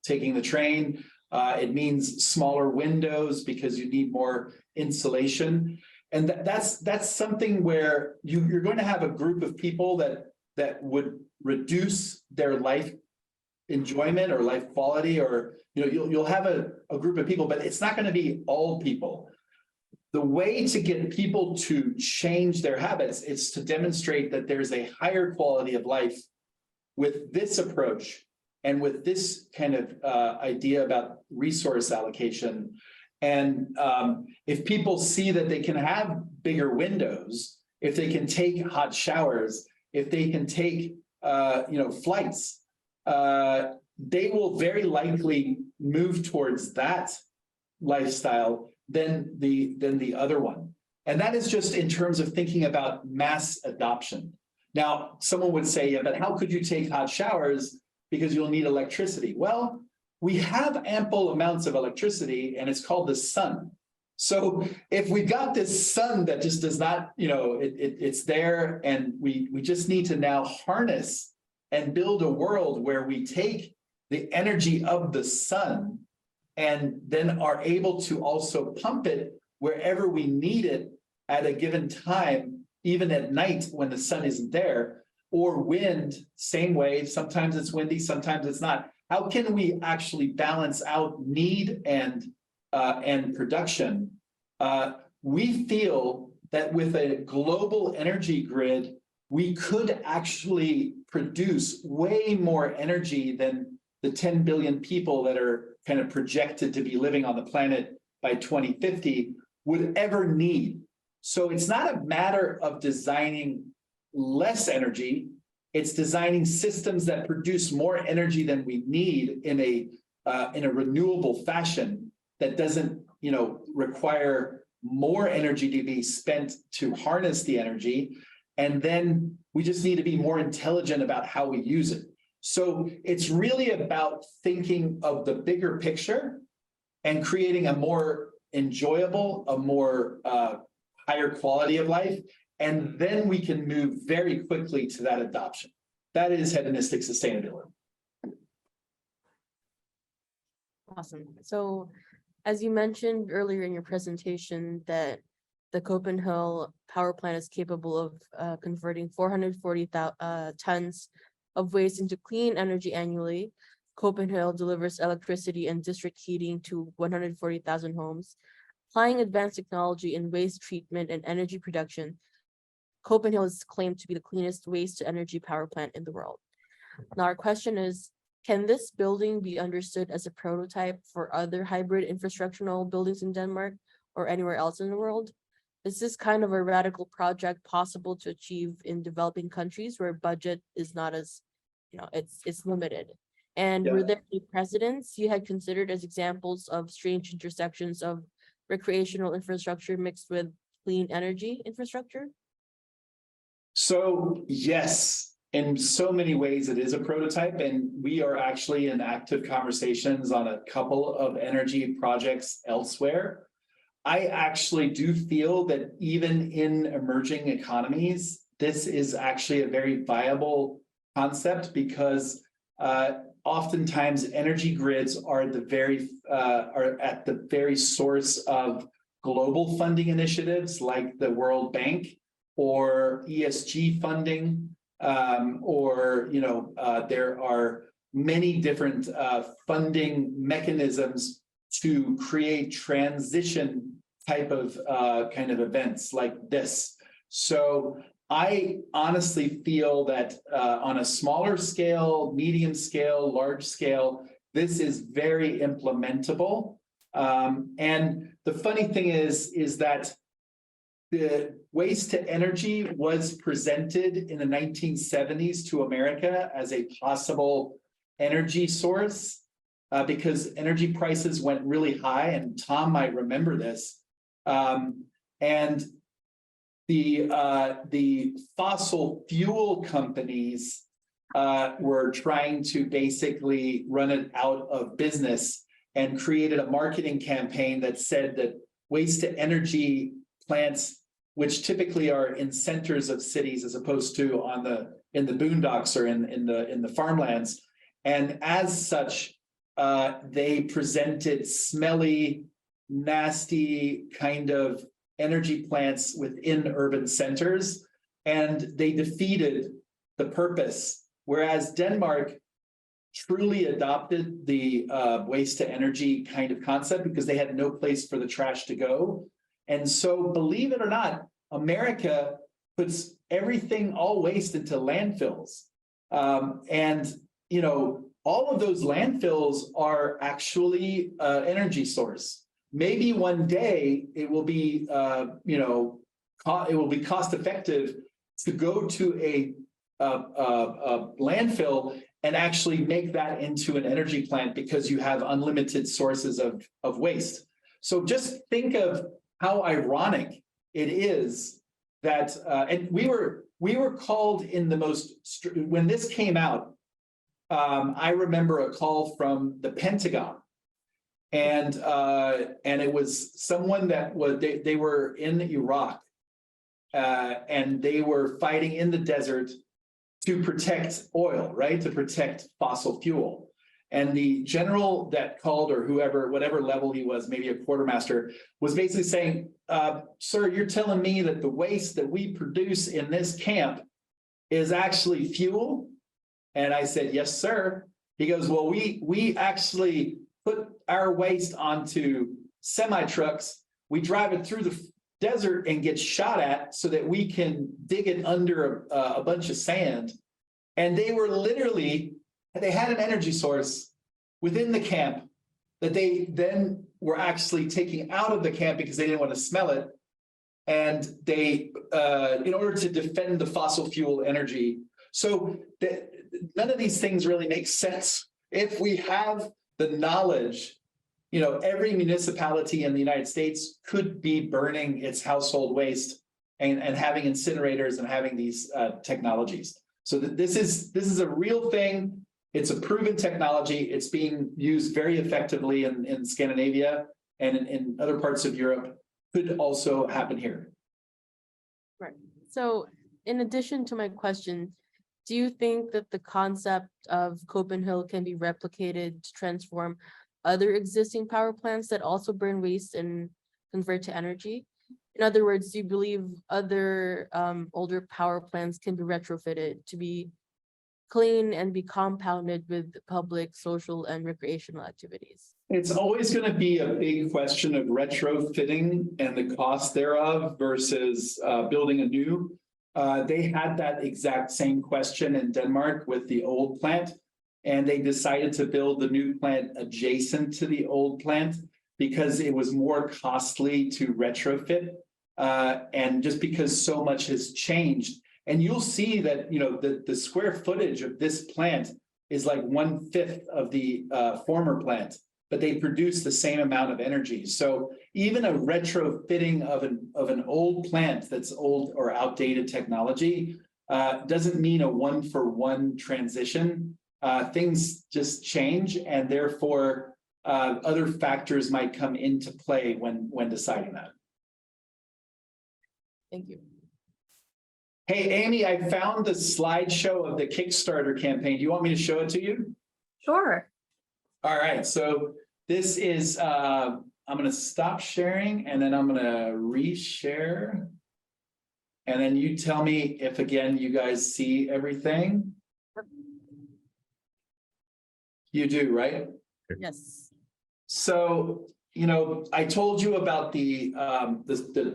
taking the train. It means smaller windows because you need more insulation. And that's something where you're going to have a group of people that would reduce their life enjoyment or life quality, or you'll have a group of people, but it's not going to be all people. The way to get people to change their habits is to demonstrate that there's a higher quality of life with this approach and with this kind of idea about resource allocation. And if people see that they can have bigger windows, if they can take hot showers, if they can take flights, they will very likely move towards that lifestyle than the other one. And that is just in terms of thinking about mass adoption. Now, someone would say, yeah, but how could you take hot showers because you'll need electricity? Well, we have ample amounts of electricity, and it's called the sun. So if we got this sun that just does not, it's there, and we just need to now harness and build a world where we take the energy of the sun and then are able to also pump it wherever we need it at a given time, even at night when the sun isn't there, or wind, same way. Sometimes it's windy, sometimes it's not. How can we actually balance out need and production? We feel that with a global energy grid, we could actually produce way more energy than the 10 billion people that are kind of projected to be living on the planet by 2050 would ever need. So it's not a matter of designing less energy, it's designing systems that produce more energy than we need in a renewable fashion that doesn't, require more energy to be spent to harness the energy. And then we just need to be more intelligent about how we use it. So it's really about thinking of the bigger picture and creating a more enjoyable, a more higher quality of life. And then we can move very quickly to that adoption. That is hedonistic sustainability. Awesome. So as you mentioned earlier in your presentation that the COPENHILL power plant is capable of converting 440,000 tons of waste into clean energy annually. COPENHILL delivers electricity and district heating to 140,000 homes. Applying advanced technology in waste treatment and energy production, COPENHILL is claimed to be the cleanest waste to energy power plant in the world. Now our question is, can this building be understood as a prototype for other hybrid infrastructural buildings in Denmark or anywhere else in the world? Is this kind of a radical project possible to achieve in developing countries where budget is not as, it's limited? And were there any precedents you had considered as examples of strange intersections of recreational infrastructure mixed with clean energy infrastructure? So yes, in so many ways it is a prototype, and we are actually in active conversations on a couple of energy projects elsewhere. I actually do feel that even in emerging economies, this is actually a very viable concept because oftentimes energy grids are at the very source of global funding initiatives like the World Bank or ESG funding, there are many different funding mechanisms to create transition type of kind of events like this. So I honestly feel that on a smaller scale, medium scale, large scale, this is very implementable. And the funny thing is that the waste to energy was presented in the 1970s to America as a possible energy source because energy prices went really high, and Tom might remember this. And the fossil fuel companies were trying to basically run it out of business and created a marketing campaign that said that waste to energy plants, which typically are in centers of cities as opposed to in the boondocks or in the farmlands, and as such, they presented smelly, nasty kind of energy plants within urban centers, and they defeated the purpose. Whereas Denmark truly adopted the waste to energy kind of concept because they had no place for the trash to go. And so, believe it or not, America puts everything, all waste, into landfills. And, you know, all of those landfills are actually energy source. Maybe one day it will be, you know, it will be cost effective to go to a landfill and actually make that into an energy plant because you have unlimited sources of waste. So just think of how ironic it is that, and we were called in the most, when this came out, I remember a call from the Pentagon, and it was someone that was, they were in Iraq, and they were fighting in the desert to protect oil, right? To protect fossil fuel. And the general that called, or whoever, whatever level he was, maybe a quartermaster, was basically saying, sir, you're telling me that the waste that we produce in this camp is actually fuel? And I said, yes, sir. He goes, well, we actually put our waste onto semi-trucks. We drive it through the desert and get shot at so that we can dig it under a bunch of sand. And they were literally, they had an energy source within the camp that they then were actually taking out of the camp because they didn't want to smell it. And they, in order to defend the fossil fuel energy. So none of these things really make sense. If we have the knowledge, you know, every municipality in the United States could be burning its household waste and having incinerators and having these technologies. So this is a real thing. It's a proven technology. It's being used very effectively in Scandinavia and in other parts of Europe. Could also happen here. Right. So in addition to my question, do you think that the concept of COPENHILL can be replicated to transform other existing power plants that also burn waste and convert to energy? In other words, do you believe other older power plants can be retrofitted to be clean and be compounded with public, social, and recreational activities? It's always going to be a big question of retrofitting and the cost thereof versus building a new. They had that exact same question in Denmark with the old plant, and they decided to build the new plant adjacent to the old plant because it was more costly to retrofit, and just because so much has changed. And you'll see that, you know, the square footage of this plant is like 1/5 of the former plant, but they produce the same amount of energy. So even a retrofitting of an old plant that's old or outdated technology doesn't mean a one-for-one transition. Things just change, and therefore other factors might come into play when deciding that. Thank you. Hey, Amy, I found the slideshow of the Kickstarter campaign. Do you want me to show it to you? Sure. All right, so this is, I'm going to stop sharing and then I'm going to reshare. And then you tell me if, again, you guys see everything. You do, right? Yes. So, you know, I told you about the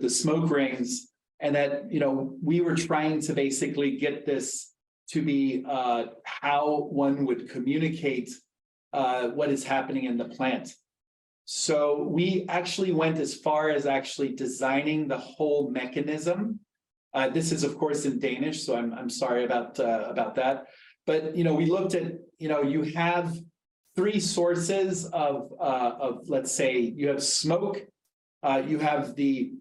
smoke rings, and that, you know, we were trying to basically get this to be how one would communicate what is happening in the plant. So we actually went as far as actually designing the whole mechanism. This is, of course, in Danish, so I'm sorry about that. But, you know, we looked at, you know, you have three sources of let's say you have smoke, you have the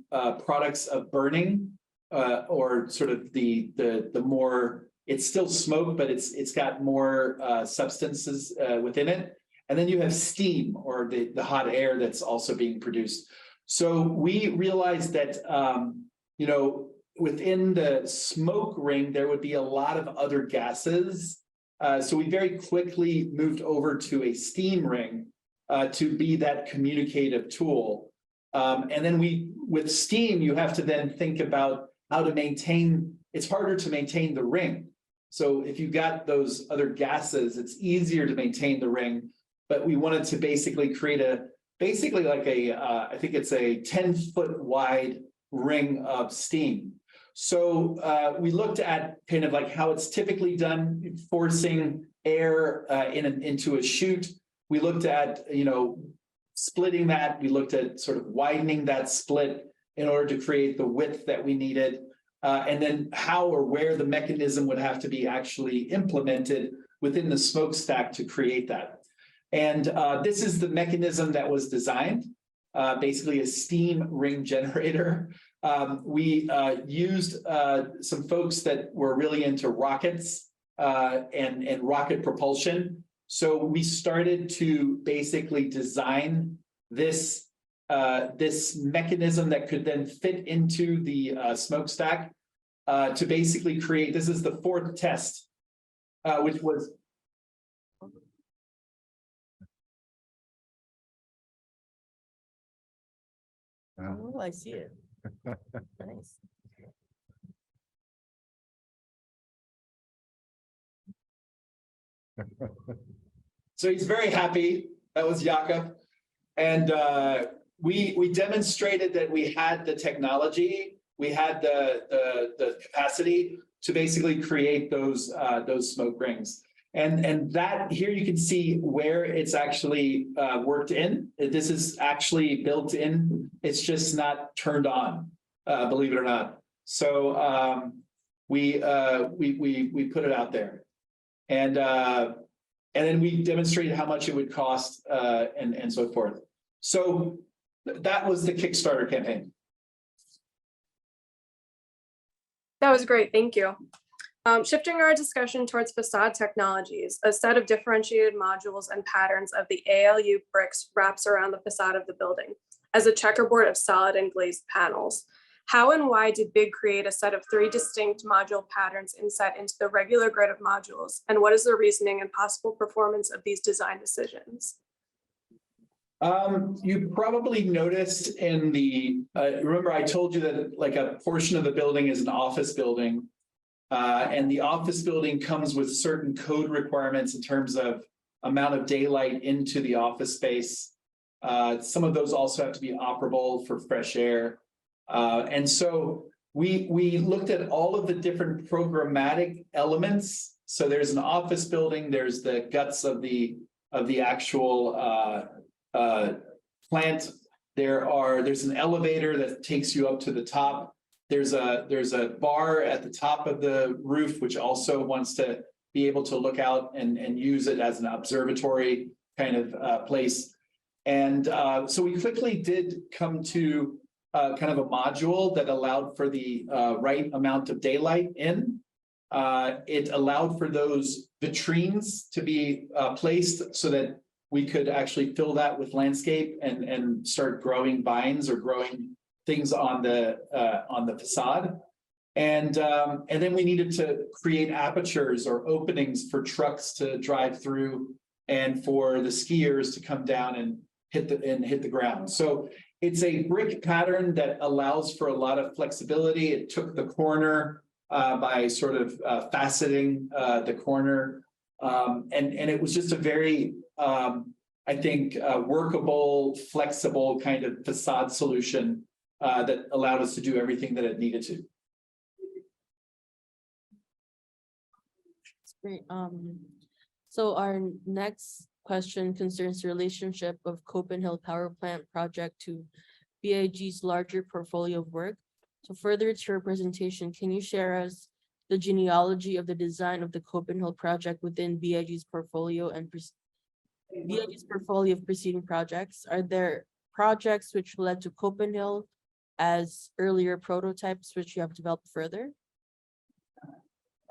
products of burning, or sort of the more, it's still smoke, but it's got more substances within it. And then you have steam, or the hot air that's also being produced. So we realized that, you know, within the smoke ring, there would be a lot of other gases. So we very quickly moved over to a steam ring to be that communicative tool. And then with steam, you have to then think about how to maintain, it's harder to maintain the ring. So if you've got those other gases, it's easier to maintain the ring. But we wanted to basically create basically like I think it's a 10-foot wide ring of steam. So we looked at kind of like how it's typically done, forcing air into a chute. We looked at, you know, splitting that. We looked at sort of widening that split in order to create the width that we needed. And then how or where the mechanism would have to be actually implemented within the smokestack to create that. And this is the mechanism that was designed, basically a steam ring generator. We used some folks that were really into rockets and rocket propulsion. So we started to basically design this mechanism that could then fit into the smokestack to basically create, this is the fourth test, which was. Oh, I see it. Nice. So he's very happy. That was Jakob. And we demonstrated that we had the technology, we had the capacity to basically create those smoke rings. And that here you can see where it's actually worked in. This is actually built in. It's just not turned on, believe it or not. So we put it out there, and then we demonstrated how much it would cost and so forth. So that was the Kickstarter campaign. That was great, thank you. Shifting our discussion towards facade technologies, a set of differentiated modules and patterns of the ALU bricks wraps around the facade of the building as a checkerboard of solid and glazed panels. How and why did BIG create a set of 3 distinct module patterns inset into the regular grid of modules? And what is the reasoning and possible performance of these design decisions? You probably noticed in the, remember I told you that like a portion of the building is an office building. And the office building comes with certain code requirements in terms of amount of daylight into the office space. Some of those also have to be operable for fresh air. And so we looked at all of the different programmatic elements. So there's an office building, there's the guts of the actual plant. There's an elevator that takes you up to the top. There's a bar at the top of the roof, which also wants to be able to look out and use it as an observatory kind of place. And so we quickly did come to kind of a module that allowed for the right amount of daylight in. It allowed for those vitrines to be placed so that we could actually fill that with landscape and start growing vines or growing things on the facade. And then we needed to create apertures or openings for trucks to drive through and for the skiers to come down and hit the ground. So it's a brick pattern that allows for a lot of flexibility. It took the corner by sort of faceting the corner. And it was just a very I think, workable, flexible kind of facade solution that allowed us to do everything that it needed to. That's great. So our next question concerns the relationship of COPENHILL Power Plant project to BIG's larger portfolio of work. So further to your presentation, can you share us the genealogy of the design of the COPENHILL project within BIG's portfolio and BIG's portfolio of preceding projects? Are there projects which led to COPENHILL as earlier prototypes which you have developed further?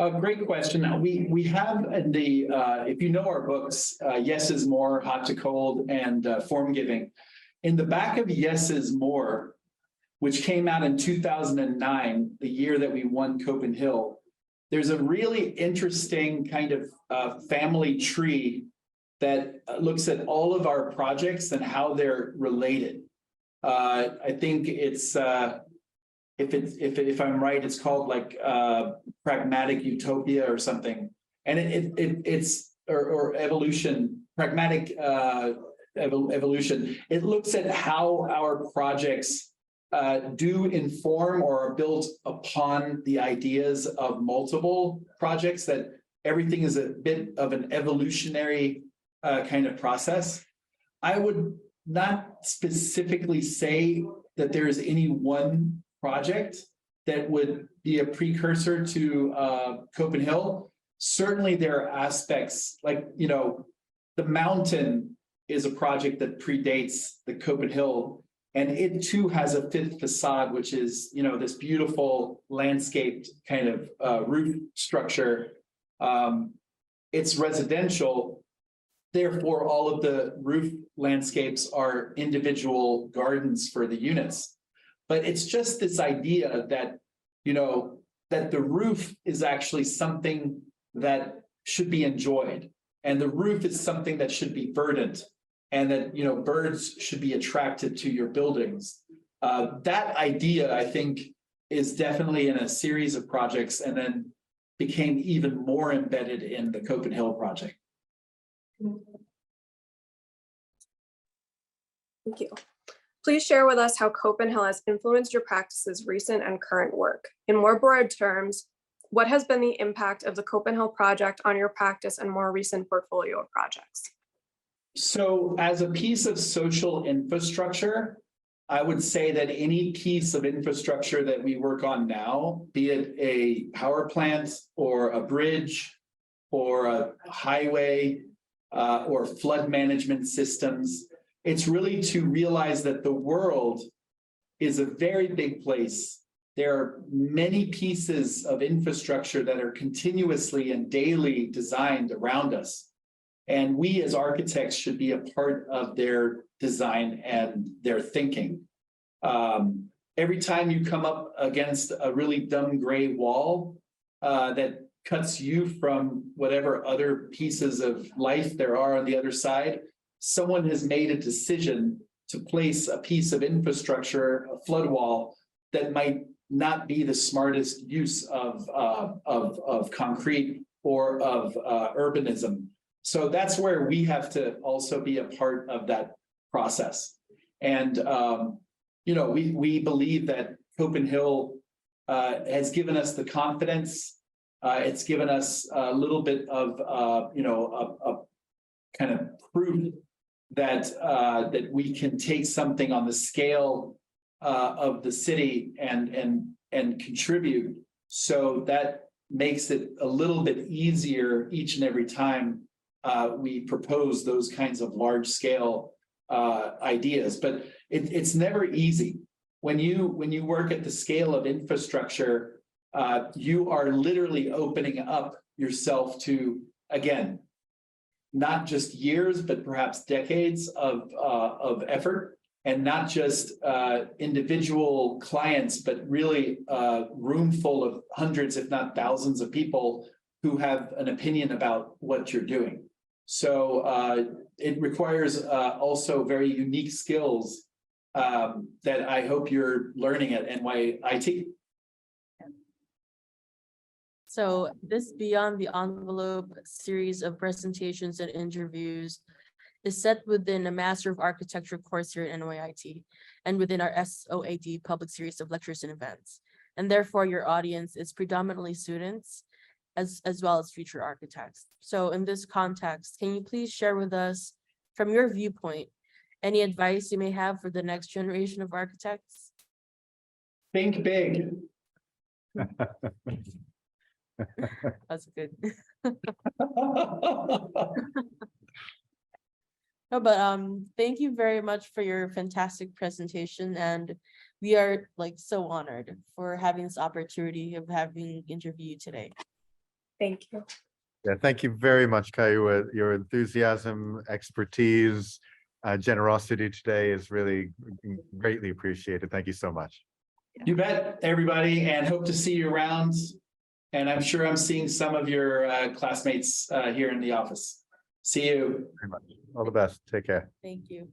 A great question. We have in the, if you know our books, Yes is More, Hot to Cold, and Form Giving. In the back of Yes is More, which came out in 2009, the year that we won COPENHILL, there's a really interesting kind of family tree that looks at all of our projects and how they're related. I think it's if I'm right, it's called like pragmatic utopia or something, and it's evolution, pragmatic evolution. It looks at how our projects do inform or are built upon the ideas of multiple projects, that everything is a bit of an evolutionary kind of process. I would not specifically say that there is any one project that would be a precursor to COPENHILL. Certainly there are aspects like, you know, the mountain is a project that predates the COPENHILL, and it too has a fifth facade, which is, you know, this beautiful landscaped kind of roof structure. It's residential. Therefore, all of the roof landscapes are individual gardens for the units. But it's just this idea that, you know, that the roof is actually something that should be enjoyed. And the roof is something that should be verdant, and that, you know, birds should be attracted to your buildings. That idea, I think, is definitely in a series of projects, and then became even more embedded in the COPENHILL project. Thank you. Please share with us how COPENHILL has influenced your practice's recent and current work. In more broad terms, what has been the impact of the COPENHILL project on your practice and more recent portfolio of projects? So as a piece of social infrastructure, I would say that any piece of infrastructure that we work on now, be it a power plant or a bridge or a highway or flood management systems, it's really to realize that the world is a very big place. There are many pieces of infrastructure that are continuously and daily designed around us. And we as architects should be a part of their design and their thinking. Every time you come up against a really dumb gray wall that cuts you from whatever other pieces of life there are on the other side, someone has made a decision to place a piece of infrastructure, a flood wall, that might not be the smartest use of concrete or of urbanism. So that's where we have to also be a part of that process. And, you know, we believe that COPENHILL has given us the confidence. It's given us a little bit of, you know, a kind of proof that that we can take something on the scale of the city and contribute. So that makes it a little bit easier each and every time we propose those kinds of large scale ideas. But it's never easy. When you work at the scale of infrastructure, you are literally opening up yourself to, again, not just years, but perhaps decades of effort, and not just individual clients, but really a room full of hundreds, if not thousands of people who have an opinion about what you're doing. So it requires also very unique skills that I hope you're learning at NYIT. So this Beyond the Envelope series of presentations and interviews is set within a Master of Architecture course here at NYIT and within our SOAD public series of lectures and events. And therefore your audience is predominantly students as well as future architects. So in this context, can you please share with us, from your viewpoint, any advice you may have for the next generation of architects? Think big. That's good. No, but thank you very much for your fantastic presentation, and we are like so honored for having this opportunity of having interview you today. Thank you. Yeah, thank you very much, KAI-UWE. Your enthusiasm, expertise, generosity today is really greatly appreciated. Thank you so much. You bet, everybody, and hope to see you around. And I'm sure I'm seeing some of your classmates here in the office. See you. Very much. All the best. Take care. Thank you.